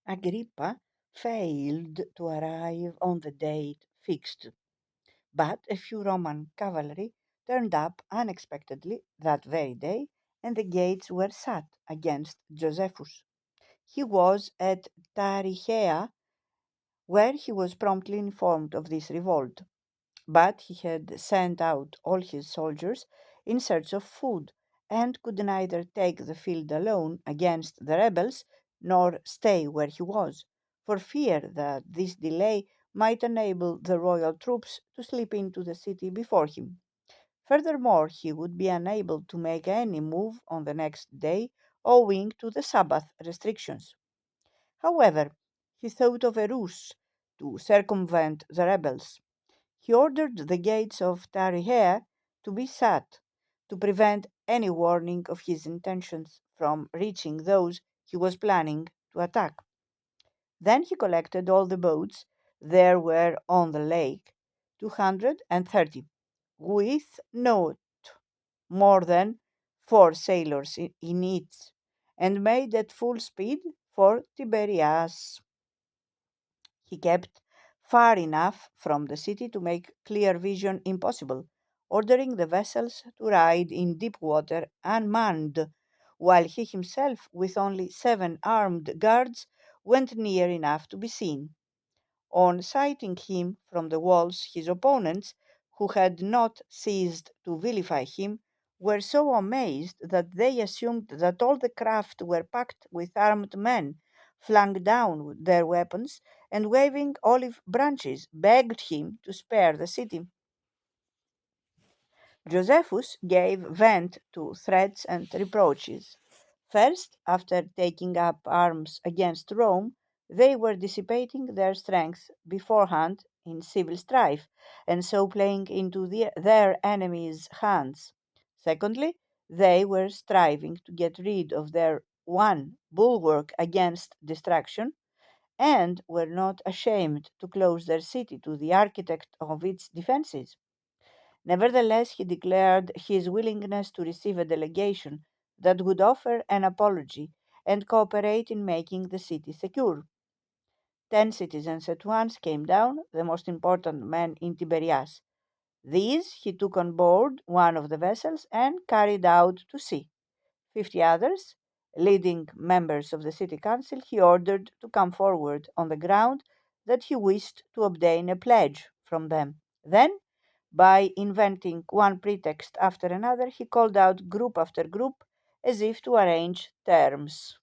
Agrippa failed to arrive on the date fixed, but a few Roman cavalry turned up unexpectedly that very day, and the gates were shut against Josephus. He was at Tarichaeae, where he was promptly informed of this revolt. But he had sent out all his soldiers in search of food, and could neither take the field alone against the rebels nor stay where he was, for fear that this delay might enable the royal troops to slip into the city before him. Furthermore, he would be unable to make any move on the next day owing to the Sabbath restrictions. However, he thought of a ruse to circumvent the rebels. He ordered the gates of Tarichaeae to be shut to prevent any warning of his intentions from reaching those he was planning to attack. Then he collected all the boats there were on the lake, 230, with not more than 4 sailors in each, and made at full speed for Tiberias. He kept far enough from the city to make clear vision impossible, ordering the vessels to ride in deep water unmanned, while he himself, with only 7 armed guards, went near enough to be seen. On sighting him from the walls, his opponents, who had not ceased to vilify him, were so amazed that they assumed that all the craft were packed with armed men, flung down their weapons, and waving olive branches, begged him to spare the city. Josephus gave vent to threats and reproaches. First, after taking up arms against Rome, they were dissipating their strength beforehand in civil strife, and so playing into their enemies' hands. Secondly, they were striving to get rid of their one bulwark against destruction, and were not ashamed to close their city to the architect of its defenses. Nevertheless, he declared his willingness to receive a delegation that would offer an apology and cooperate in making the city secure. 10 citizens at once came down, the most important men in Tiberias. These he took on board one of the vessels and carried out to sea. 50 others, leading members of the city council, he ordered to come forward on the ground that he wished to obtain a pledge from them. Then, by inventing one pretext after another, he called out group after group as if to arrange terms.